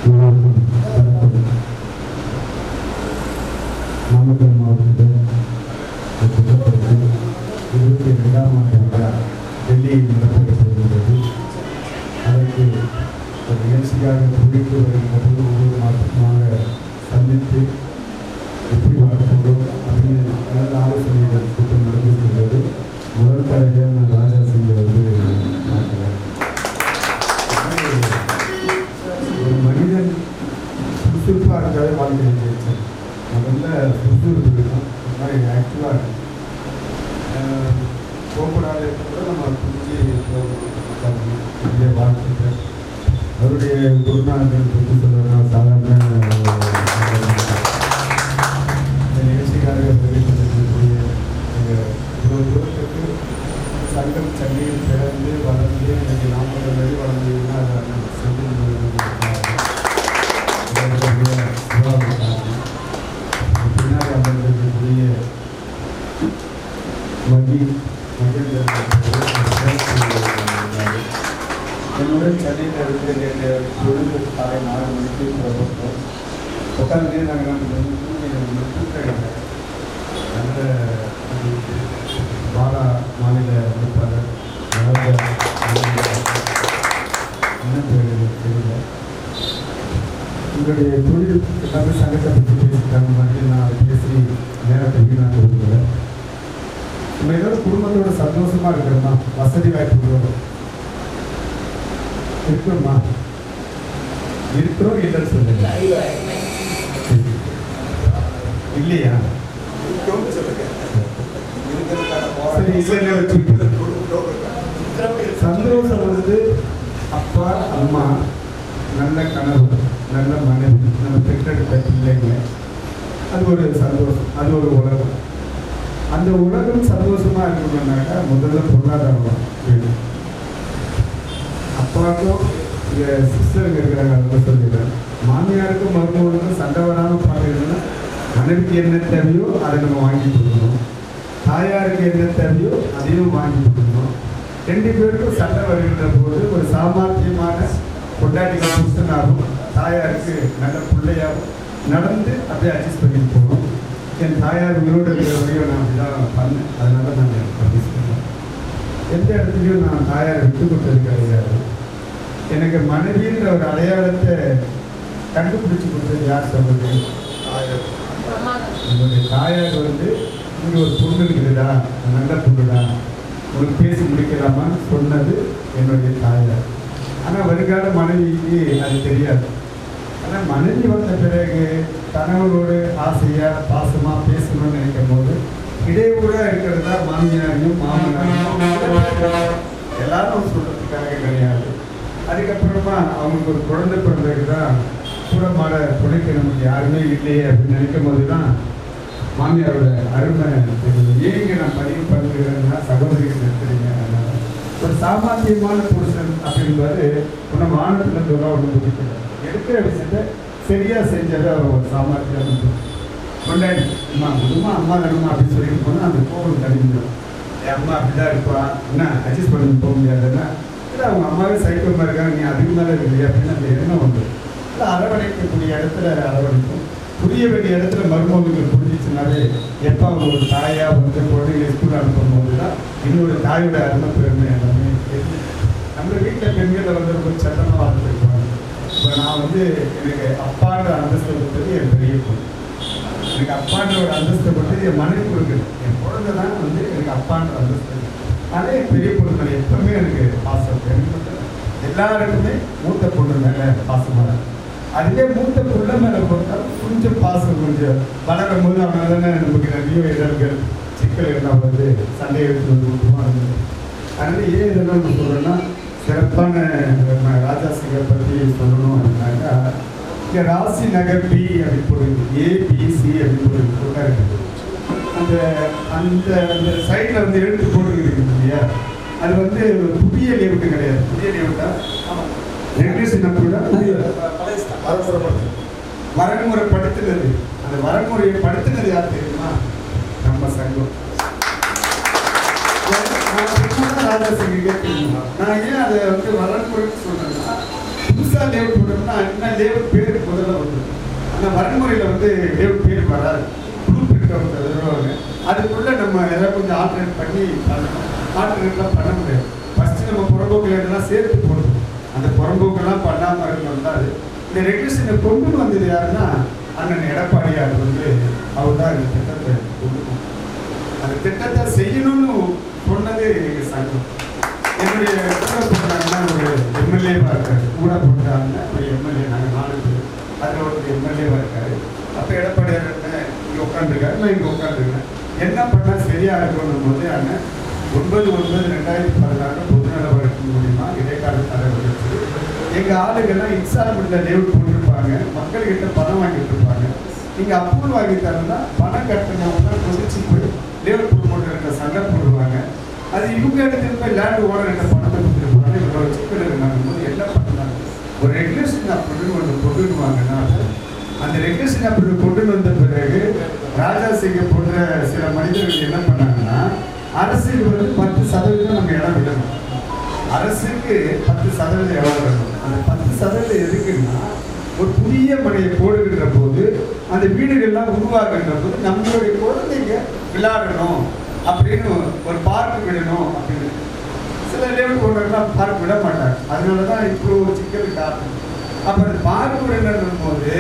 நாமக்கல் மாவட்டத்தில் 22ஆம் ஆண்டு விழா டெல்லியில் நடத்தப்படுகிறது. அதற்கு நிகழ்ச்சியாக குறித்து வருகின்றது. ஒவ்வொரு மாதமாக சந்தித்து எப்படி வரப்போகிறோம் அப்படின்னு நல்ல ஆலோசனைகள் கூட்டம் நடந்திருக்கின்றது. முதல் தலைவர் நான் ராஜா சிங் வந்து பார்க்கிறேன். ஒரு மனிதன் சுறுசுறுப்பாக இருக்காது வாழ்க்கையை ஜெயிச்சேன். முதல்ல சுறுசுறுப்பு இருக்கும். இந்த மாதிரி ஆக்டிவாக போகக்கூடாது கூட நம்ம புரிஞ்சு வாழ்க்கை அவருடைய குருநாதர்கள் பற்றி சொல்லுவாங்க. சாதாரண நிகழ்ச்சிக்காக தெரிவிக்கக்கூடிய தூரத்துக்கு சங்கம் சங்கியில் பிறந்து வளர்ந்து எனக்கு நாமக்கல் வழி வளர்ந்தீங்கன்னா அதை பின்னாடி அமர்ந்திருக்கக்கூடிய என்னுடன் சென்னையில் இருந்து நேற்று பொழுது காலை 4 மணிக்கு புறப்பட்டோம். உட்காந்து நாங்கள் கூட்டங்கள் நல்ல பாலா மாநில அமைப்பாளர் என்ன தெரியல. உங்களுடைய தொழில் எல்லாமே சங்கத்தை பற்றி பேசிட்டாங்க மாதிரி நான் பேசி நேரத்தை வீணாக கொடுக்குறேன். நம்ம ஏதோ குடும்பத்தோட சந்தோஷமா இருக்கிறோமா, வசதி வாய்ப்புகளோட இருக்கிறோமா, இருக்கிறோம் இல்லைன்னு சொல்லுங்க. இல்லையா? சந்தோஷம் வந்து அப்பா அம்மா, நல்ல கனவு, நல்ல மனைவி, நம்ம பெற்றெடுத்த பிள்ளைங்க, அது ஒரு சந்தோஷம், அது ஒரு உலகம். அந்த உலகம் சந்தோஷமா இருக்கணும்னாக்கா முதல்ல பொருளாதாரம் வேணும். அப்பாவுக்கும் இங்க சிஸ்டருங்க இருக்கிறாங்க, அதை சொல்லிடுறேன். மாமியாருக்கும் மருமகளுக்கும் சண்டை வராமல் பார்க்கணும்னா மனைவிக்கு என்ன தேவையோ அதை நம்ம வாங்கி கொடுக்கணும். தாயாருக்கு என்ன தேவையோ அதையும் வாங்கி கொடுக்கணும். 2 பேருக்கும் சண்டை வருகின்ற போது ஒரு சாமர்த்தியமான கொண்டாட்டிகள் புருஷனாகும், தாயாருக்கு நல்ல பிள்ளையாகவும் நடந்து அப்படியே அட்ஜஸ்ட் பண்ணிட்டு போகணும். என் தாயார் உயிரோடு இருக்கிற வரையும் நான் அப்படிதான் பண்ணேன். அதனால நான் அட்ஜஸ்ட் பண்ணேன். எந்த இடத்துலையும் நான் தாயாரை விட்டு கொடுத்தது கிடையாது. எனக்கு மனைவின்ற ஒரு அடையாளத்தை கண்டுபிடிச்சு கொடுத்தது யார் சொல்றது? என்னுடைய தாயார் வந்து இங்கே ஒரு பொண்ணு இருக்குதுடா, நல்ல பொண்ணுடா, உங்களுக்கு பேசி முடிக்கலாமா சொன்னது என்னுடைய தாயார். ஆனால் வருங்கால மனைவிக்கு அது தெரியாது. ஆனால் மனைவி வந்த பிறகு கணவனோடு ஆசையாக பாசமாக பேசணும்னு நினைக்கும் போது இடையூறாக இருக்கிறது தான் மாமியாரையும் மாமனாரையும் எல்லாரும் சொல்கிறதுக்காக கிடையாது. அதுக்கப்புறமா அவங்களுக்கு ஒரு குழந்தை பிறந்ததுக்கு தான் கூட மாட துணைக்கு நமக்கு யாருமே இல்லையே அப்படின்னு நினைக்கும் போது தான் மாமியாரோட அருமை ஏங்க நான் பதிவு பண்ணுறேன்னா சகோதரிகள் நிறுத்துறீங்க. ஒரு சாமர்த்தியமான புருஷன் அப்படின்பாரு நம்ம வானத்தில் தூரம் ஒன்று பிடிக்கல. எடுக்கிற விஷயத்தை சரியாக செஞ்சதை அவர் ஒரு சாமர்த்தியம் கொண்டாடி அம்மா அம்மா தானம்மா அப்படின்னு சொல்லிட்டு போனால் அந்த கோபம் தடிஞ்சிடும். என் அம்மா அப்படிதான் இருப்பா, என்ன அட்ஜஸ்ட் பண்ணி போக முடியாதுன்னா இல்லை அவங்க அம்மாவே சைக்கிள் இருக்காங்க, நீ அதுக்கு மேலே இல்லையா அப்படின்னு அந்த எண்ணம் உண்டு. இல்லை அரவணைக்கக்கூடிய இடத்துல அரவணைக்கும், புரிய வேண்டிய இடத்துல மருமகங்கள் புரிஞ்சிச்சுனாலே எப்போ அவங்க ஒரு தாயாக வந்து குழந்தைகளை ஸ்கூல் அனுப்பும் போது தான் இன்னொரு தாயோட அருமை பெருமை எல்லாமே தெரியும். நம்ம வீட்டில் பெண்களை வந்து ரொம்ப சட்டமாக வாழ்ந்துருப்பாங்க. இப்போ நான் வந்து எனக்கு அப்பான்ற அந்தஸ்தை கொடுத்தது என் பெரிய பொண்ணு. எனக்கு அப்பான்ற ஒரு அந்தஸ்தை கொடுத்தது என் மனைவி கொடுக்குது. என் குழந்தை தான் வந்து எனக்கு அப்பான்ற அந்தஸ்து. ஆனால் என் பெரிய பொண்ணு மேலே எப்பவுமே எனக்கு பாசம். எனக்கு மட்டும் எல்லாருக்குமே மூத்த பொண்ணு மேலே பாசமாக. அதுவே மூத்த பிள்ளை மேலே பொறுத்தாலும் கொஞ்சம் பாசம் கொஞ்சம் வளரும் போது அவனால தானே நமக்கு நிறைய இடர்கள் சிக்கல் எல்லாம் வந்து சண்டை எடுத்து வந்து விட்டுருவான். அதனால ஏன் இதெல்லாம் நம்ம சொல்கிறேன்னா சிறப்பான ராஜா சிங்கை பற்றி சொல்லணும் அப்படின்னாக்கா இங்கே ராசி நகர் பி அப்படி போடுது, ஏபிசி அப்படி போட்டு அந்த அந்த அந்த சைடில் வந்து எழுத்து போட்டுருக்கு இல்லையா, அது வந்து புதிய லேவுட்டு கிடையாது. புதிய லேவுட்டா வரன்முறை படுத்துனது. அந்த வரன்முறையை படுத்துனது யார் தெரியுமா? நம்ம சங்கம். ராஜா சிங்கை தெரியுமா? நான் ஏன் அதை வந்து வரன்முறைன்னு சொல்றேன்னா புதுசாக லேவுட் போட்டோம்னா இன்னும் லேவர் பேர் முதல்ல வந்து, ஆனால் வன்முறையில் வந்து லேவர் பேர் வராது. குரூப் இருக்கிறவங்க அதுக்குள்ளே நம்ம எதாவது கொஞ்சம் ஆல்ட்ரேட் பண்ணி பண்ணணும். ஆல்ட்ரேட்லாம் பண்ண முடியாது. ஃபஸ்ட்டு நம்ம புறம்போக்கில் இதெல்லாம் சேர்த்து போடணும். அந்த புறம்போக்கெல்லாம் பண்ணாமல் இருக்கணும். அது இந்த ரெகுலேஷனை கொண்டு வந்தது யாருன்னா அண்ணன் எடப்பாடியார் வந்து அவர் தான் இந்த திட்டத்தை கொண்டு போகணும். அந்த திட்டத்தை செய்யணும்னு சொன்னது எங்கள் சங்கம். என்னுடைய கூட போட்டாங்கன்னா ஒரு எம்எல்ஏவாக இருக்காரு. கூட போட்டாங்கன்னா ஒரு எம்எல்ஏ, நாங்கள் 4 பேர், அதில் ஒரு எம்எல்ஏவாக இருக்காரு. அப்போ எடப்பாடியார் இங்கே உட்காந்துருக்காரு, நான் இங்கே உட்காந்துருக்கேன். என்ன பண்ணால் சரியாக இருக்கணும் போது அண்ணன் 9/9/2016 பொதுநல வழக்கு மூலிமா இடைக்கால தலைவர் எங்கள் ஆளுகள்லாம் இன்ஸ்டால்மெண்ட்டில் லேவுட் போட்டிருப்பாங்க. மக்கள்கிட்ட பணம் வாங்கிட்டு இருப்பாங்க. நீங்கள் அப்ரூவல் வாங்கி தரணும்னா பணம் கட்டணம்னா கொதிச்சு போய் லேவுட் போட்டு சங்கம் போடுவாங்க. அது இவங்க இடத்துல போய் லேண்ட் ஓனர்கிட்ட பணத்தை கொடுத்துருப்பாங்க. இவங்களோட சிக்கல் இருந்தாங்க போது என்ன பண்ணாங்க, ஒரு ரெகுலேஷன் அப்படின்னு ஒன்று கொண்டுடுவாங்கன்னா அந்த ரெகுலேஷன் அப்படி கொண்டு வந்த பிறகு ராஜா சிங்கை போன்ற சில மனிதர்கள் என்ன பண்ணாங்கன்னா, அரசுக்கு வந்து 10% நம்ம இடம் விடணும். அரசுக்கு 10% இடம் விடணும். அந்த 10% எதுக்குன்னா, ஒரு புதிய மனையை போடுகின்ற போது அந்த வீடுகள்லாம் உருவாக்குகின்ற போது நம்மளுடைய குழந்தைங்க விளையாடணும் அப்படின்னு ஒரு பார்க் விடணும் அப்படின்னு. சில லேவல் போடுறதுலாம் பார்க் விட மாட்டாங்க. அதனால தான் இப்போ சிக்கல் காரணம். அப்போ அந்த பார்க் விடணும் போது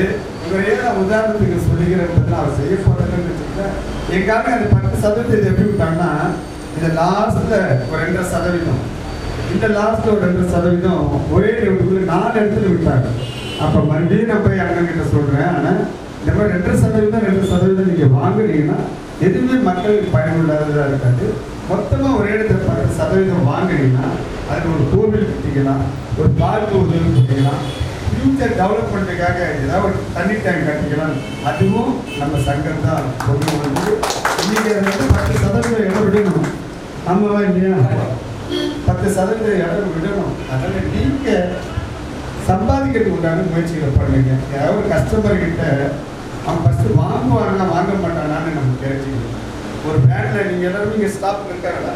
இவரே நான் உதாரணத்துக்கு சொல்லிக்கிறேன், அவர் செய்ய போகிறதுன்னு வச்சுக்கிட்டேன். எங்காவது அந்த 10% எப்படி விட்டாங்கன்னா, இந்த லாஸ்ட்ல ஒரு 2.5%, இந்த லாஸ்ட்ல ஒரு 2% ஒரே இடத்துல 4 இடத்துல விட்டாங்க. அப்போ மறுபடியும் நான் போய் அண்ணன்கிட்ட சொல்கிறேன், ஆனால் இந்த மாதிரி 2% நீங்கள் வாங்குனீங்கன்னா எதுவுமே மக்களுக்கு பயனுள்ளதாக இருக்காது. மொத்தமாக ஒரே இடத்துல 10% வாங்குனீங்கன்னா அதில் ஒரு கோவில் கட்டிக்கலாம், ஒரு பார்க் உதவி கட்டிக்கலாம், ஃபியூச்சர் டெவலப்மெண்ட்டுக்காக ஏதாவது ஒரு தண்ணி டேங்க் கட்டிக்கலாம். அதுவும் நம்ம சங்கம் தான் கொண்டு வந்து இன்னைக்கு அதை வந்து 10% இடம் விடணும். ஆமாவா இல்லையா? 10% இடம் விடணும். அதனால் நீங்கள் சம்பாதிக்கிறதுக்கு உண்டான முயற்சிகளை பண்ணுங்க. ஏதாவது ஒரு கஸ்டமர்கிட்ட அவன் ஃபஸ்ட்டு வாங்குவானா வாங்க மாட்டானான்னு நம்ம தெரிஞ்சுக்கணும். ஒரு வேனில் நீங்கள் எல்லாரும் இங்கே ஸ்டாப் இருக்காங்களா?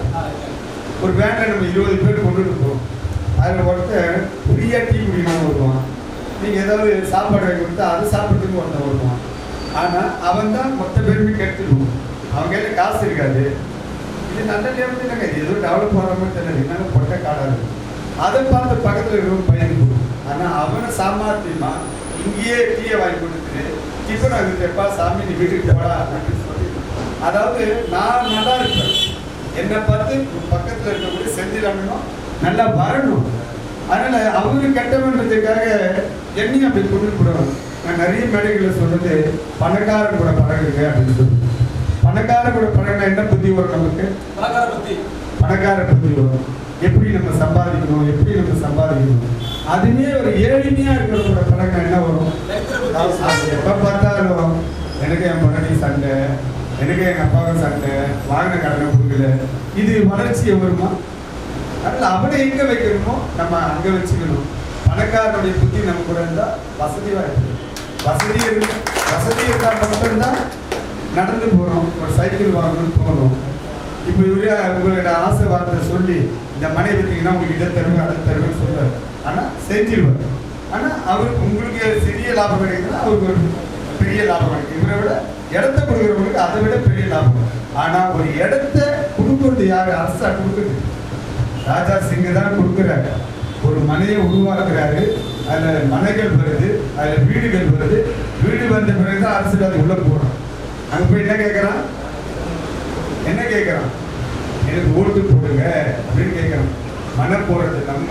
ஒரு வேனில் நம்ம 20 பேர் கொண்டுட்டு போகிறோம். அதில் ஒருத்தர் ஃப்ரீயாக டீ குடிக்கணும்னு வருவான். நீங்கள் ஏதாவது சாப்பாடு வாங்கி கொடுத்தா அதை சாப்பிட்றதுக்கு ஒருத்தன் வருவான். ஆனால் அவன் தான் மொத்த பேருமே கெடுத்துடுவோம். அவங்க கையில் காசு இருக்காது. இது நல்ல நேரம் இல்லைங்க, இது ஏதோ டெவலப் ஆகிற மாதிரி தெரியல, என்னங்க பொட்டை காடாக இருக்கும். அதை பார்த்து பக்கத்தில் இருக்கிற பையன் கொடுக்கும். ஆனால் அவனை சாமர்த்தியமா இங்கேயே டீயை வாங்கி கொடுத்துட்டு டிஃபன் ஆகுதுப்பா சாமி நீ வீட்டுக்கு போடா அப்படின்னு சொல்லி, அதாவது நான் நல்லா இருப்பேன், என்னை பார்த்து பக்கத்தில் இருக்கக்கூடிய செஞ்சிடணும், நல்லா வரணும். அதனால் அவரு கெட்டவன்றதுக்காக என்னையும் அப்படி கொண்டு போடுவாங்க. நான் நிறைய மேடைகளை சொல்றது பணக்காரன் கூட பழகுங்க அப்படின்னு சொல்லி. பணக்காரன் கூட பழகினா என்ன புத்தி வரும் நமக்கு? பணக்கார புத்தி வரும். எப்படி நம்ம சம்பாதிக்கணும், எப்படி நம்ம சம்பாதிக்கணும். அதுவே ஒரு ஏழ்மையாக இருக்கிறவங்களோட பழகினா என்ன வரும்? எப்போ பார்த்தாலும் எனக்கு என் பொண்ணு சண்டை, எனக்கு எங்கள் அப்பாவுக்கு சண்டை, வாங்கின கடனை கொடுக்கல. இது வளர்ச்சியை வருமா? அதனால் அவனை எங்கே வைக்கணுமோ நம்ம அங்கே வச்சுக்கணும். பணக்காரனுடைய புத்தி நம்ம கூட இருந்தால் வசதியாக இருக்குது. வசதி இருந்தால் மட்டும்தான் நடந்து போகிறோம். ஒரு சைக்கிள் வாங்கணும்னு தோணும். இப்போ இவரே உங்களோட ஆசை வார்த்தை சொல்லி இந்த மனை பார்த்தீங்கன்னா உங்களுக்கு இதை தருவேன் அதை தருவேன்னு சொல்லுவார். ஆனால் செஞ்சிருவார். ஆனால் அவருக்கு உங்களுக்கு சிறிய லாபம் கிடைக்குதுன்னா அவருக்கு ஒரு பெரிய லாபம் கிடைக்கும். இவரை விட இடத்த கொடுக்குறவங்களுக்கு அதை விட பெரிய லாபம். ஆனால் ஒரு இடத்த கொடுக்குறது யார்? அரசா கொடுக்குறது. ராஜா சிங்க தான் கொடுக்குறாரு. ஒரு மனையை உருவாக்குறாரு. அதில் மனைகள் வருது, அதில் வீடுகள் வருது. வீடு வந்த பிறகுதான் அரசு அது உள்ள போகிறோம். அங்கே போய் என்ன கேட்குறான்? எனக்கு ஓட்டு போடுங்க அப்படின்னு கேட்குறான். மனை போடுறது நம்ம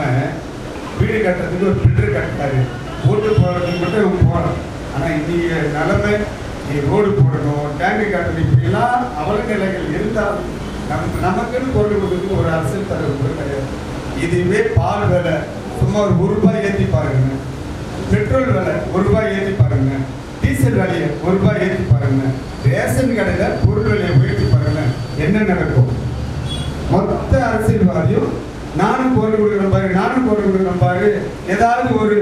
வீடு கட்டுறதுக்கு ஒரு பில்டர் கட்டுறாரு. ஓட்டு போடுறதுக்கு மட்டும் போகலாம். ஆனால் இன்னைக்கு நிலைமை நீ ரோடு போடணும், டேங்கு கட்டணும், இப்படிலாம் அவல நிலைகள் இருந்தாலும் நமக்குன்னு பொருள் கொடுக்கறதுக்கு ஒரு அரசியல் தலைவர் கூட கிடையாது. இதுவே பால் விலை சும்மா ஒரு ₹1 ஏற்றி பாருங்க, பெட்ரோல் விலை ₹1 ஏற்றி பாருங்க, டீசல் விலையை ₹1 ஏற்றி பாருங்க, ரேஷன் கடையில் பொருள் விலையை உயர்த்தி பாருங்க, என்ன நடக்கும்? மொத்த அரசியல்வாதியும் நானும் பொருள் கொடுக்குறேன் பாரு, ஏதாவது ஒரு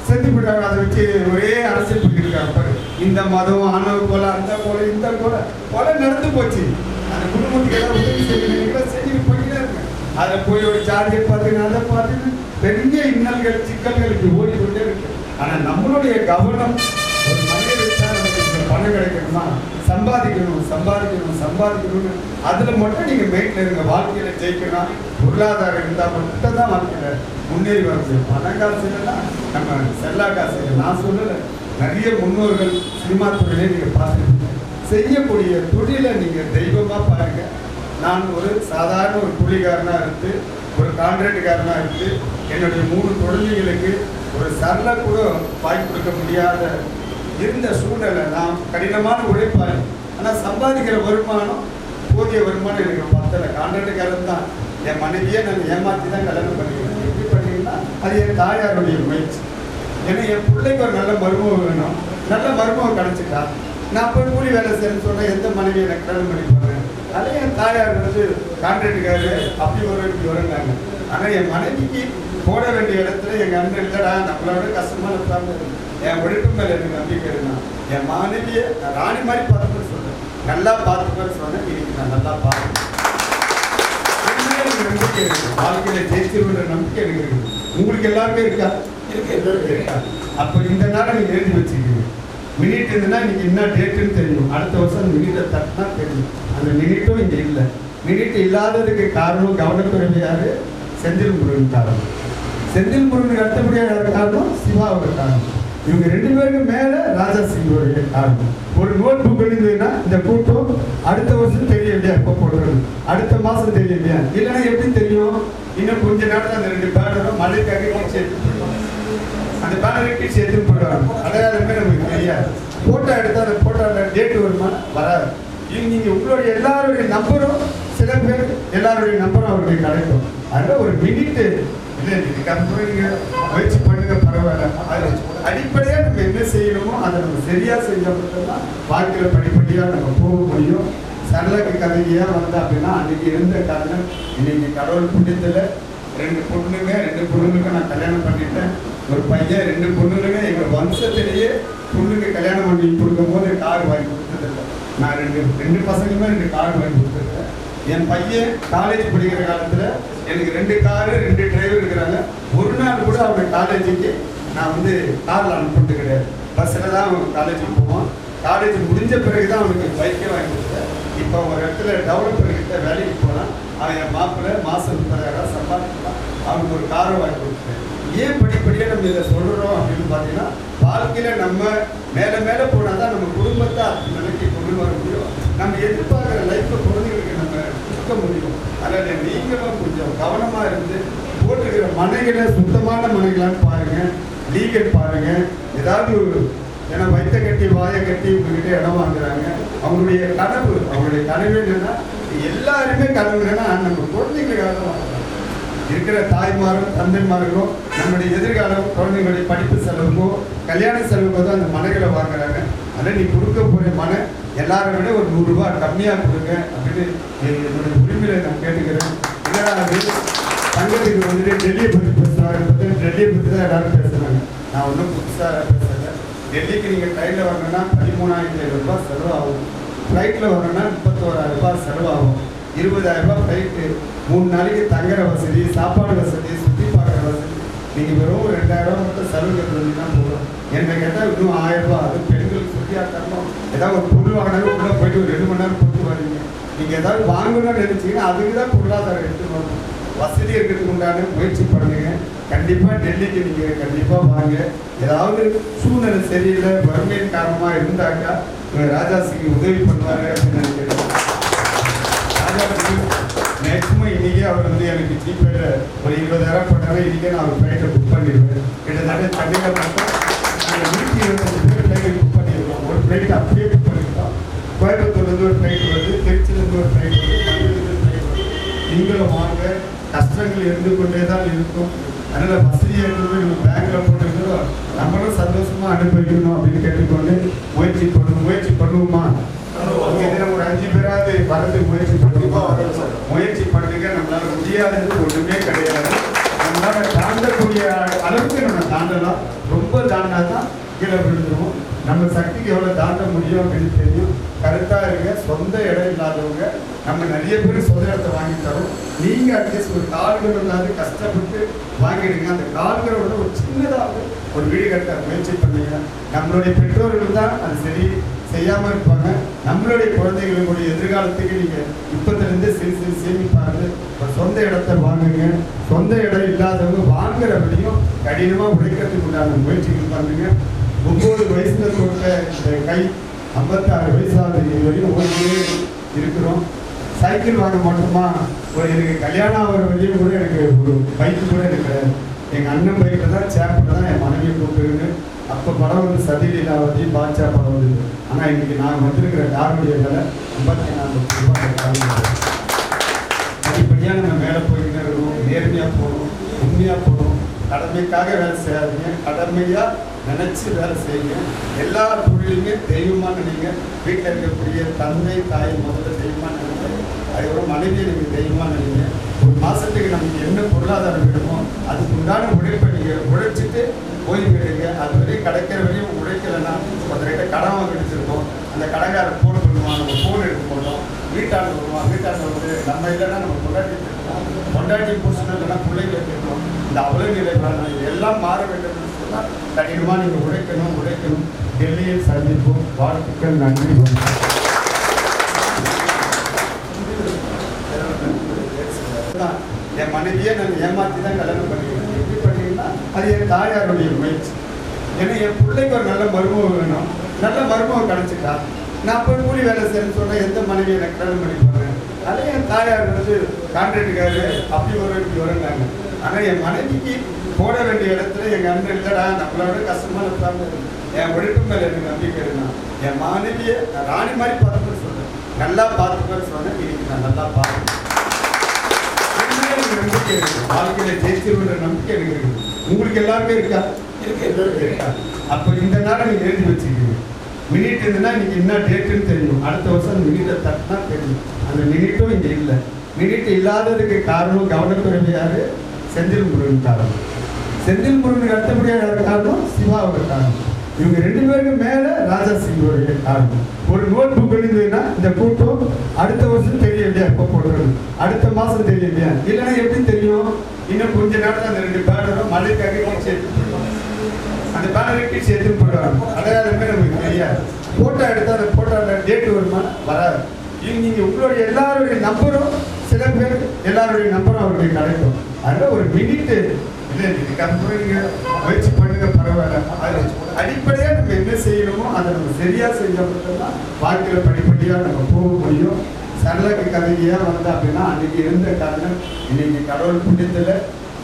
செத்து போட்டாங்க, அதை வச்சு ஒரே அரசியல் பண்ணியிருக்காங்க பாரு. இந்த மதம் ஆணவ கொலை, அந்த கொலை, இந்த கொலை நடந்து போச்சு. அந்த குடும்பத்துக்கு ஏதாவது உதவி செய்யணுங்களா செஞ்சுட்டு போய்கிட்டே இருக்கு. அதை போய் ஒரு சார்ஜர் பார்த்துங்க, அதை பார்த்துன்னு பெரிய இன்னல்கள் சிக்கல்களுக்கு ஓடிக்கொண்டே இருக்கு. ஆனால் நம்மளுடைய கவனம் ஒரு மனிதனுக்கு நமக்கு பணம் கிடைக்கணுமா, சம்பாதிக்கணும்னு அதுல மட்டும் நீங்க மெயின்ல இருங்க. வாழ்க்கையில ஜெயிக்கணும், பொருளாதாரம் இருந்தா மட்டும் தான் வாழ்க்கையில முன்னேறி வர முடியும். பணம் காசு இல்லைன்னா நம்ம செல்லா காசு இல்லை. நான் சொல்லல, நிறைய முன்னோர்கள் சினிமா தொழிலே நீங்க பார்த்துருக்கீங்க. செய்யக்கூடிய தொழிலை நீங்க தெய்வமா பாருங்க. நான் ஒரு சாதாரண ஒரு கூலிக்காரனா இருந்து, ஒரு கான்ட்ராக்டுக்காரனா இருந்து, என்னுடைய 3 குழந்தைகளுக்கு ஒரு சரள கூட வாய்ப்பு கொடுக்க முடியாத இருந்த சூழ்நிலை. நான் கடினமான உழைப்பாளி. ஆனால் சம்பாதிக்கிற வருமானம் போதிய வருமானம் எனக்கு பத்தலை. கான்ட்ராக்டுக்காரன் தான். என் மனைவியே நான் ஏமாற்றி தான் கல்யாணம் பண்ணிக்கிறேன். எப்படி பண்ணீங்கன்னா அது என் தாயாருடைய முயற்சி. ஏன்னா என் பிள்ளைக்கு ஒரு நல்ல மருமகம் வேணும். நல்ல மருமகம் கிடைச்சிட்டா நான் போய் கூலி வேலை செய்யணும்னு சொன்னால் எந்த மனைவி எனக்கு கல்யாணம் பண்ணி போகிறேன். அதே என் தாயார் வந்து கான்ட்ராக்டுக்காரு அப்படி வரும் இப்படி வருங்காங்க. ஆனால் என் மனைவிக்கு போட வேண்டிய இடத்துல எங்கள் அண்ணன் இல்லைடா, நம்மளோட கஷ்டமான ஃபேமிலி, என் உழைப்பு மேலே எனக்கு நம்பிக்கை இருந்தான். என் மனைவியை நான் ராணி மாதிரி பார்த்துப்பேன்னு சொல்கிறேன். நல்லா பார்த்துப்பேன்னு சொன்னேன். இன்னைக்கு நான் நல்லா பார்த்துப்பேன். நம்பிக்கை இருக்கு. வாழ்க்கையில ஜெயிச்சிருன்ற நம்பிக்கை எனக்கு இருக்கு. உங்களுக்கு எல்லாருமே இருக்கா? இருக்கா? அப்போ இந்த நாள் நீங்க எழுதி வச்சுக்கீங்க. மினிட் இருந்துன்னா இன்னைக்கு என்ன டேட்டுன்னு தெரியும். அடுத்த வருஷம் அந்த மினிட்டை தட்டினா தெரியும். அந்த மினிட்டும் இங்கே இல்லை. மினிட் இல்லாததுக்கு காரணம் கவனக்குறைவு யாரு? செந்தில் முருகன் காரணம். செந்தில் முருகனுக்கு அடுத்தபடியாக காரணம் சிவாவோட காரணம். இவங்க 2 பேருக்கு மேல ராஜா சிங்கோடைய காரணம். ஒரு நோட் புக் எழுதுன்னா இந்த கூட்டம் அடுத்த வருஷம் தெரியும் இல்லையா, எப்போ போடுறது, அடுத்த மாசம் தெரியும் இல்லையா. இல்லைன்னா எப்படி தெரியும்? இன்னும் கொஞ்ச நேரத்தில் அந்த 2 பேனரும் மழைக்காக சேர்த்து போடுவாங்க. அந்த பேனரை சேர்த்து போடுவாங்க. அடையாளமே நமக்கு தெரியாது. போட்டோ எடுத்தால் அந்த போட்டோவில் டேட்டு வருமா? வராது. நீங்க உங்களுடைய எல்லாருடைய நம்பரும், சில பேர் எல்லாருடைய நம்பரும் அவருக்கு கிடைக்கும். அதில் ஒரு மினிட் இல்லை, இதுக்கப்புறம் நீங்க முயற்சி பண்ணுங்க, பரவாயில்ல. அது அடிப்படையாக நம்ம என்ன செய்யணுமோ அதை நம்ம சரியா செஞ்சோம் மட்டும்தான் வாழ்க்கையில் படிப்படியாக நம்ம போக முடியும். சரளக்கு கதையா வந்தா அப்படின்னா அன்னைக்கு இருந்த காரணம் இன்னைக்கு கடவுள் புண்ணியத்தில் 2 பொண்ணுங்களுக்கு நான் கல்யாணம் பண்ணிட்டேன். ஒரு பையன், 2 பொண்ணுங்க. எங்கள் வம்சத்திலேயே பொண்ணுக்கு கல்யாணம் பண்ணி கொடுக்கும் போது கார் வாங்கி கொடுத்ததில்லை. நான் 2 பசங்களுமே 2 கார் வாங்கி கொடுத்துருக்கேன். என் பையன் காலேஜ் படிக்கிற காலத்தில் எனக்கு 2 காரு 2 டிரைவர் இருக்கிறாங்க. ஒரு நாள் கூட அவங்க காலேஜுக்கு நான் வந்து காரில் அனுப்பிட்டு கிடையாது. பஸ்ஸில் தான் அவங்க காலேஜுக்கு போவான். காலேஜ் முடிஞ்ச பிறகு தான் அவனுக்கு பைக்கே வாங்கி கொடுத்தேன். இப்போ ஒரு இடத்துல டெவலப்பர்கிட்ட வேலைக்கு போனால் அவன் என் மாப்பிள்ளை மாதம் 30,000 சம்பாதிக்கலாம். அவனுக்கு ஒரு காரை வாங்கி கொடுத்தேன். ஏன் படிப்படியாக நம்ம இதை சொல்கிறோம் அப்படின்னு பார்த்தீங்கன்னா, வாழ்க்கையில் நம்ம மேலே மேலே போனால் தான் நம்ம குடும்பத்தை அந்த நிலைக்கு கொண்டு வர முடியும். நம்ம எதிர்பார்க்குற லைஃப்பை குழந்தைகளுக்கு நம்ம கொடுக்க முடியும். அதில் நீங்களும் கொஞ்சம் கவனமாக இருந்து போட்டுக்கிற மனைகளை சுத்தமான மனைகளான்னு பாருங்கள், லீகல் பாருங்கள். ஏதாவது ஒரு ஏன்னா வயிற்ற கட்டி வாயை கட்டி உங்ககிட்ட இடம் வாங்குறாங்க. அவங்களுடைய கனவு என்னன்னா, எல்லாருமே கனவு என்னன்னா நம்ம குழந்தைங்களுக்காக வாங்குறாங்க. இருக்கிற தாய்மாரும் தந்தைமார்களும் நம்முடைய எதிர்காலம் குழந்தைங்களுடைய படிப்பு செலவுக்கோ கல்யாண செலவுக்கோ தான் அந்த மனைகளை வாங்குறாங்க. அதனால் நீ கொடுக்க போகிற மனை எல்லாரை விட ஒரு 100 ரூபா கம்மியாக கொடுங்க அப்படின்னு என்னுடைய உரிமையை நான் கேட்டுக்கிறேன். இல்லைனா அது தங்கத்துக்கு வந்துட்டு டெல்லியை பற்றி பேசுகிறாங்க. டெல்லியை பற்றி தான் எல்லாரும் பேசுகிறாங்க. நான் ஒன்றும் புதுசாக பேசுகிறேன். டெல்லிக்கு நீங்கள் ட்ரெயினில் வரணுன்னா 13,500 ரூபாய் செலவாகும். ஃப்ளைட்டில் வரணுன்னா 31,000 ரூபாய் செலவாகும். 20,000 ரூபாய் ஃப்ளைட்டு, 3 நாளைக்கு தங்குற வசதி, சாப்பாடு வசதி, சுற்றி பார்க்குற வசதி. நீங்கள் வெறும் 2,000 மட்டும் செலவு கட்டுறதுன்னா போதும். என்னை கேட்டால் இன்னும் 1000 ரூபாய். அது பெண்களுக்கு சுற்றியாக தரணும். ஏதாவது ஒரு பொருள் வாங்கினாலும் உள்ளே போயிட்டு ஒரு 2 மணி நேரம் போட்டு வரீங்க. நீங்கள் ஏதாவது வாங்கணும்னு நினச்சிங்கன்னா அதுக்கு தான் பொருளாதாரம் எடுத்து வரணும். வசதி இருக்கிறதுக்கு உண்டான முயற்சி பண்ணுங்க. கண்டிப்பாக டெல்லிக்கு நீங்கள் கண்டிப்பாக வாங்க. ஏதாவது சூழ்நிலை சரியில்லை, வறுமையின் காரணமாக இருந்தாக்கா ராஜாசிக்கு உதவி பண்ணுவார் அப்படின்னு நினைக்கிறேன். ராஜாசிக்கு மேக்சிமம் இன்றைக்கே அவர் வந்து எனக்கு ஜிபேல ஒரு 20,000 போட்டாலும் இன்றைக்கே நான் ஒரு ஃப்ளைட்டை புக் பண்ணிடுவேன். கிட்டத்தட்ட சென்னையில் மட்டும் நாங்கள் 125 பேர் ஃப்ளைட்டை புக் பண்ணியிருக்கோம். ஒரு ஃப்ளைட் அப்படியே புக் பண்ணியிருக்கோம். கோயம்புத்தூர்லேருந்து ஒரு ஃப்ளைட் வருது, திருச்சியிலேருந்து ஒரு ஃப்ளைட் வருது, மதுரையிலேருந்து ஃப்ளைட் வருது. நீங்களும் வாங்க. கஷ்டங்கள் இருந்து கொண்டே தான் இருக்கும். அதனால் வசதியாக இருக்கிறது நம்ம பேங்கில் போட்டுருக்கிறோம். நம்மளும் சந்தோஷமாக அனுபவிக்கணும் அப்படின்னு கேட்டுக்கொண்டு முயற்சி பண்ணுவோமா? தினம் ஒரு 5 பேராது வரது முயற்சி பண்ணுங்க. நம்மளால முடியாதது ஒன்றுமே கிடையாது. நம்மளால தாண்டக்கூடிய அளவுக்கு நம்ம தாண்டலாம். ரொம்ப தாண்டாதான் கீழே விழுந்துருவோம். நம்ம சக்திக்கு எவ்வளோ தாண்ட முடியும் அப்படின்னு தெரியும். கரெக்டாக இருங்க. சொந்த இடம் இல்லாதவங்க நம்ம நிறைய பேர் சொந்த இடத்தை வாங்கி தரோம். நீங்கள் அட்லீஸ்ட் ஒரு கால்கள் இல்லாத கஷ்டப்பட்டு வாங்கிடுங்க. அந்த கால்களோட ஒரு சின்னதாக ஒரு வீடு கட்ட முயற்சி பண்ணுங்க. நம்மளுடைய பெற்றோர்கள் தான் அது சரி செய்யாமல் இருப்பாங்க. நம்மளுடைய குழந்தைகளுடைய எதிர்காலத்துக்கு நீங்கள் இப்போதுலேருந்து சிறு சேமிப்பாங்க. சொந்த இடத்தை வாங்குங்க. சொந்த இடம் இல்லாதவங்க வாங்குறவரையும் கடினமாக உழைக்கிறதுக்கு உண்டான முயற்சிகள் பண்ணுங்க. 9 வயசுல தொட்ட இந்த கை 56 வயசாக இது வரையும் ஓடியே இருக்கிறோம். சைக்கிள் வாங்க மட்டுமா எனக்கு கல்யாணம் ஆகிற வரையும் கூட எனக்கு ஒரு பைக்கு கூட எனக்கு எங்கள் அண்ணன் பைக்கில் தான் சேப்பில் தான் என் மனைவியை கூப்பிட்டுருக்கு. அப்போ படம் வந்து சதிலீலாவதி பாட்சா படம் வந்து. ஆனால் இன்னைக்கு நான் வந்திருக்கிற காருடைய விலை 54 ரூபாய். படிப்படியாக நம்ம மேலே போய்கிட்டே இருக்கணும். நேர்மையாக போகணும், உண்மையாக போகணும். கடமைக்காக வேலை செய்யாதீங்க, கடமையாக நினச்சி வேலை செய்யுங்க. எல்லா தொழிலுமே தெய்வமாக நினைங்க. வீட்டில் இருக்கக்கூடிய தந்தை தாய் முதல்ல தெய்வமாக நினைங்க. அதுக்கப்புறம் மனைவியை நீங்கள் தெய்வமாக நினைங்க. ஒரு மாதத்துக்கு நமக்கு என்ன பொருளாதாரம் வேணுமோ அதுக்கு உண்டான உழைப்பை நீங்கள் உழைச்சிட்டு ஓய்விடுங்க. அது வரையும் கிடைக்கிற வரையும் உழைக்கலைன்னா ஒருத்தர்கிட்ட கடன் வாங்க எடுத்துருக்கோம். அந்த கடைக்கார ஃபோன் பண்ணுவான், நம்ம ஃபோன் எடுக்க போட்டோம். வீட்டாண்டு வருவான். வீட்டாண்டு வந்து நம்ம இல்லைன்னா நம்ம கொண்டாட்டி புருஷன் இல்லைன்னா பிள்ளைகளை கேட்கணும். இந்த அவ்வளோ நிலை எல்லாம் மாற வேண்டும் சொன்னால் கடினமாக நீங்கள் உழைக்கணும். டெல்லியில் சந்திப்போம். வாழ்த்துக்கள். நன்றி. என் மனைவியே நான் ஏமாற்றி தான் கல்யாணம் பண்ணிக்கிறேன். எப்படி பண்ணிங்கன்னா அது என் தாயாருடைய முயற்சி. ஏன்னா என் பிள்ளைக்கு ஒரு நல்ல மருமகம் வேணும். நல்ல மருமகம் கிடைச்சிட்டா நான் போய் கூலி வேலை செய்யணும்னு சொன்னால் எந்த மனைவி எனக்கு கல்யாணம் பண்ணி போகிறேன். அதே என் தாயார் வந்து கான்ட்ராக்டுக்காரு அப்படி இப்படி வருங்காங்க. ஆனால் என் மனைவிக்கு போட வேண்டிய இடத்துல எங்கள் அண்ணன் இல்லைடா நம்மளோட கஷ்டமான இருப்பாங்க. என் ஒழுக்கம் மேலே எனக்கு நம்பிக்கை இருந்தான். என் மனைவியை நான் ராணி மாதிரி பார்த்துன்னு சொன்னேன். நல்லா பார்த்துப்பேன்னு சொன்னேன். இன்னைக்கு நான் நல்லா பார்த்துப்பேன். நம்பிக்கை இருக்கு. வாழ்க்கையில ஜெயிச்சிருவன்ற நம்பிக்கை எனக்கு இருக்குது. உங்களுக்கு எல்லாருமே இருக்கா? இருக்கா? அப்போ இந்த நாளை நீங்கள் எழுதி வச்சுக்கிறீங்க. மினிட் இருந்துன்னா இன்னைக்கு என்ன டேட்டுன்னு தெரியும். அடுத்த வருஷம் அந்த மினிட்டை தட்டினா தெரியும். அந்த மினிட்டும் இங்கே இல்லை. மினிட் இல்லாததுக்கு காரணம் கவனக்குறைவு யாரு? செந்தில் முருகன் காரணம். செந்தில் முருகனுக்கு அடுத்தபடியாக காரணம் சிவாவோட காரணம். இவங்க 2 பேருக்கு மேலே ராஜா சிங்கோடைய காரணம். ஒரு நோட் புக் எழுதுன்னா இந்த கூட்டம் அடுத்த வருஷம் தெரியும் இல்லையா? எப்போ போடுறது அடுத்த மாதம் தெரியும் இல்லையா? இல்லைன்னா எப்படி தெரியும்? இன்னும் கொஞ்ச நேரத்தில் அந்த 2 பேனரும் மழைக்காக கீழ்ச்சி எடுத்து போயிடுவாங்க. அந்த பேனரை கீழ்ச்சி எடுத்துன்னு போயிடுவாங்க. அடையாளமே நமக்கு தெரியாது. ஃபோட்டோ எடுத்தால் அந்த ஃபோட்டோவில் டேட்டு வருமா? வராது. நீங்கள் உங்களுடைய எல்லாருடைய நம்பரும் சில பேர் எல்லாருடைய நம்பரும் அவருடைய கிடைக்கும். அதில் ஒரு மினிட்டு இல்லை இதுக்கப்புறம் நீங்கள் முயற்சி பண்ணுங்க, பரவாயில்ல. அது அடிப்படையாக நம்ம என்ன செய்யணுமோ அதை நம்ம சரியாக செஞ்சால் மட்டும்தான் வாழ்க்கையில் படிப்படியாக நம்ம போக முடியும். சரளக்கு கதையாக வந்தா அப்படின்னா அன்றைக்கி இருந்த காரணம் இன்னைக்கு கடவுள் புண்ணியத்தில்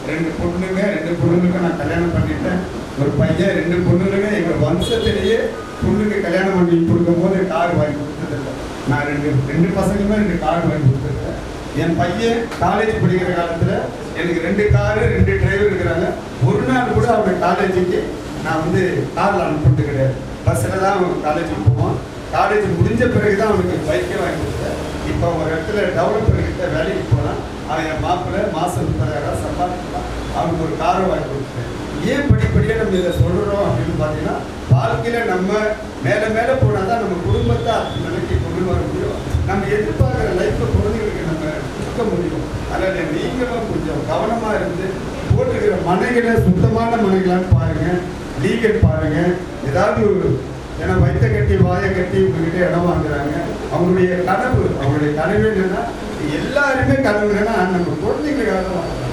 2 பொண்ணுங்க நான் கல்யாணம் பண்ணிட்டேன். ஒரு பையன் 2 பொண்ணுங்க எங்கள் வம்சத்திலேயே பொண்ணுங்க கல்யாணம் பண்ணி கொடுக்கும் போது கார் வாங்கி கொடுத்ததில்லை. நான் 2 பசங்களுமே 2 கார் வாங்கி கொடுத்துருக்கேன். என் பையன் காலேஜ் படிக்கிற காலத்தில் எனக்கு 2 காரு 2 டிரைவர் இருக்கிறாங்க. ஒரு நாள் கூட அவங்க காலேஜுக்கு நான் வந்து காரில் அனுப்பிட்டு கிடையாது. பஸ்ஸில் தான் அவங்க காலேஜுக்கு போவான். காலேஜ் முடிஞ்ச பிறகு தான் அவனுக்கு பைக்கே வாங்கி கொடுத்தேன். இப்போ ஒரு இடத்துல டெவலப்பர்கிட்ட வேலைக்கு போனால் அவன் என் மாப்பிள்ளை மாதம் 30,000 சம்பாதிக்கலாம். அவனுக்கு ஒரு காரை வாங்கி கொடுத்தேன். ஏன் படிப்படியாக நம்ம இதை சொல்கிறோம் அப்படின்னு பார்த்தீங்கன்னா வாழ்க்கையில் நம்ம மேலே மேலே போனால் தான் நம்ம குடும்பத்தை அந்த நிலைக்கு கொண்டு வர முடியும். நம்ம எதிர்பார்க்குற லைஃப்பை குழந்தைகளுக்கு நம்ம கொடுக்க முடியும். அதில் நீங்களும் கொஞ்சம் கவனமாக இருந்து போட்டுக்கிற மனைகளை சுத்தமான மனைகளான்னு பாருங்கள். லீகல் பாருங்கள். ஏதாவது ஏன்னா வயிற்ற கட்டி வாயை கட்டி உங்ககிட்ட இடம் வாங்குறாங்க. அவங்களுடைய கனவு என்னன்னா எல்லாருமே கனவு என்னன்னா நம்ம குழந்தைங்களுக்காக வாங்குறாங்க.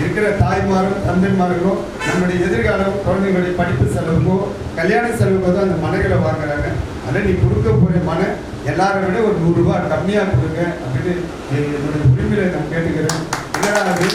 இருக்கிற தாய்மாரும் தந்தைமார்களும் நம்மளுடைய எதிர்காலம் குழந்தைங்களுடைய படிப்பு செலவுக்கோ கல்யாண செலவுக்கோ தான் அந்த மனைகளை வாங்குறாங்க. அதில் நீ கொடுக்க போகிற மனை எல்லாரும் விட ஒரு 100 ரூபா கம்மியாக கொடுங்க அப்படின்னு என்னுடைய உரிமையை நான் கேட்டுக்கிறேன். ஏன்னா அது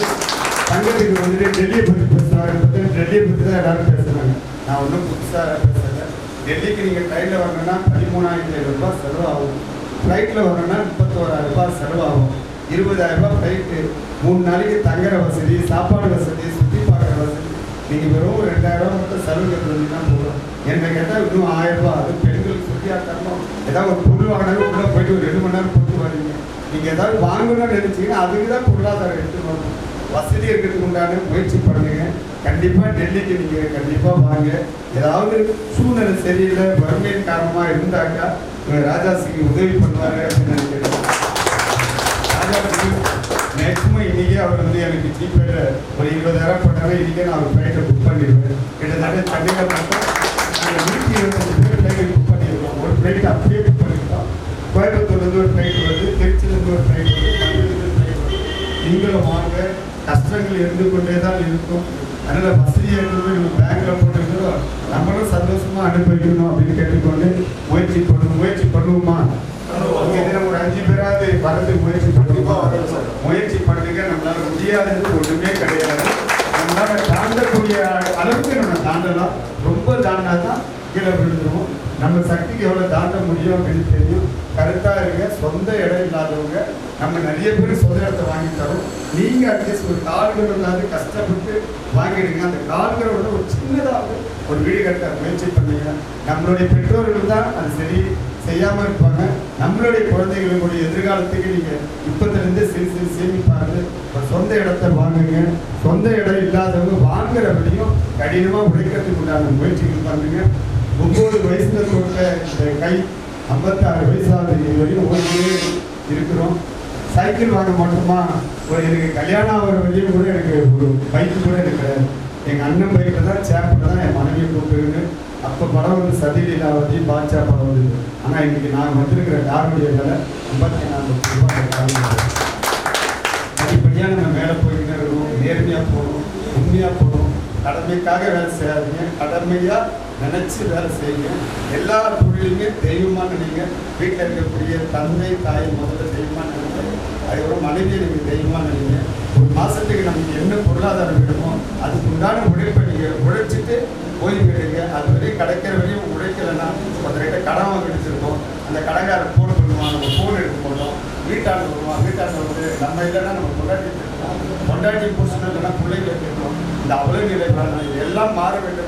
தங்கத்துக்கு வந்துட்டு டெல்லியை பற்றி பேசுகிறாங்க. டெல்லியை பற்றி தான் எல்லாரும் பேசுகிறாங்க. நான் ஒன்றும் புதுசாக பேசுகிறேன். டெல்லிக்கு நீங்கள் ட்ரெயினில் வரணுன்னா 13,500 ரூபாய் செலவாகும். ஃப்ளைட்டில் வரணுன்னா 31,000 ரூபாய் செலவாகும். 20,000 ரூபாய் ஃப்ளைட்டு, 3 நாளைக்கு தங்குற வசதி, சாப்பாடு வசதி, சுற்றி பார்க்குற வசதி. நீங்கள் வெறும் 2,000 ரூபா மட்டும் செலவு கட்டுறதுன்னா போதும். என்ன கேட்டால் இன்னும் 1000 ரூபா. அது பெண்களுக்கு சுற்றியாக தரணும். ஏதாவது ஒரு பொருள் வாங்கினாலும் உள்ளே போயிட்டு ஒரு 2 மணி நேரம் போட்டு வரீங்க. நீங்கள் ஏதாவது வாங்கணும்னு நினச்சிங்கன்னா அதுக்கு தான் பொருளாதாரம் எடுத்து வரணும். வசதி இருக்கிறதுக்கு உண்டான முயற்சி பண்ணுங்க. கண்டிப்பாக டெல்லிக்கு நீங்கள் கண்டிப்பாக வாங்க. ஏதாவது சூழ்நிலை சரியில்லை, வறுமையின் காரணமாக இருந்தாக்கா ராஜாசிக்கு உதவி பண்ணுவார் அப்படின்னு நினைக்கிறேன். ராஜாசி மேக்சிமம் இன்றைக்கே அவர் எனக்கு ஜிபேல ஒரு 20,000 போட்டாலும் இன்றைக்கே நான் ஒரு ஃப்ளைட்டை புக் பண்ணிடுவேன். கிட்டத்தட்ட சண்டிகர் மட்டும் நாங்கள் 125 பேர் ஃப்ளைட்டை புக் பண்ணியிருக்கோம். ஒரு ஃப்ளைட் அப்படியே புக் பண்ணியிருக்கோம். கோயம்புத்தூர்லேருந்து ஒரு ஃப்ளைட் வருது, திருச்சியிலேருந்து ஒரு ஃப்ளைட் வருது, மதுரையிலேருந்து ஃப்ளைட் வருது. நீங்களும் வாங்க. கஷ்டங்கள் இருந்து கொண்டே தான் இருக்கும். அதனால் வசதியாக இருக்கிறது நம்ம பேங்கில் போட்டுருக்கிறோம், நம்மளும் சந்தோஷமாக அனுபவிக்கணும் அப்படின்னு கேட்டுக்கொண்டு முயற்சி பண்ணுவோமா? ஒரு 5 பேராது வரதுக்கு முயற்சி பண்ணுவோமா? முயற்சி பண்ணுங்க. நம்மளால முடியாதது ஒன்றுமே கிடையாது. நம்மளால தாண்டக்கூடிய அளவுக்கு நம்ம தாண்டலாம். ரொம்ப தாண்டாதான் கீழே விழுந்துருவோம். நம்ம சக்திக்கு எவ்வளோ தாண்ட முடியும் அப்படின்னு தெரியும். கருத்தாக இருங்க. சொந்த இடம் இல்லாதவங்க நம்ம நிறைய பேர் சொந்த இடத்தை வாங்கி தரோம். நீங்கள் அட்லீஸ்ட் ஒரு கால்கள் இல்லாத கஷ்டப்பட்டு வாங்கிடுங்க. அந்த கால்களோட ஒரு சின்னதாக ஒரு வீடு கட்ட முயற்சி பண்ணுங்க. நம்மளுடைய பெற்றோர்கள் தான் அது சரி செய்யாமல் இருப்பாங்க. நம்மளுடைய குழந்தைகளுடைய எதிர்காலத்துக்கு நீங்கள் இப்போதுலேருந்து சிறு சேமிப்பாங்க. ஒரு சொந்த இடத்தை வாங்குங்க. சொந்த இடம் இல்லாதவங்க வாங்குற வழியும் கடினமாக உழைக்கிறதுக்கு உண்டான முயற்சிகள் பண்ணுங்க. 9 வயசுல தொட்ட இந்த கை 56 வயசாக இது வரையும் ஓடியே இருக்கிறோம். சைக்கிள் வாங்க மட்டுமா? ஒரு எனக்கு கல்யாணம் ஆகிற வழியும் கூட எனக்கு ஒரு பைக்கு கூட எனக்கு எங்கள் அண்ணன் பைக்கில் தான் சேப்பில் தான் என் மனைவியை கூப்பிட்டுருக்கு. அப்போ படம் வந்து சதிலீலாவதி பாட்சா படம் வந்து. ஆனால் இன்றைக்கி நான் வந்திருக்கிற காருடைய விலை 54 ரூபாய். படிப்படியாக நம்ம மேலே போய்கிட்டே இருக்கணும். நேர்மையாக போகணும், உண்மையாக போகணும். கடமைக்காக வேலை செய்யாதீங்க, கடமையாக நினச்சி வேலை செய்யுங்க. எல்லா தொழிலுமே தெய்வமாக நினைங்க. வீட்டில் இருக்கக்கூடிய தந்தை தாய் முதல்ல தெய்வமாக நினைங்க. அதுக்கப்புறம் மனைவியை நீங்கள் தெய்வமாக நினைங்க. ஒரு மாதத்துக்கு நமக்கு என்ன பொருளாதாரம் வேணுமோ அதுக்கு உண்டான உழைப்பை நீங்கள் உழைச்சிட்டு ஓய்வு எடுங்க. அது வரையும் கிடைக்கிற வரையும் உழைக்கலைன்னா ஒருத்தர்கிட்ட கடன் வாங்கி எடுத்துருக்கோம். அந்த கடைக்காரர் ஃபோன் பண்ணுவான், நம்ம ஃபோன் எடுக்க போட்டோம். வீட்டாண்டு வருவான், வீட்டாண்டு வந்து நம்ம இல்லைன்னா நம்ம கொண்டாடி இருக்கோம். கொண்டாடி பூசினா இல்லைன்னா பிள்ளைகளை கேட்கணும். இந்த அவ்வளோ நிலை எல்லாம் மாற வேண்டும்.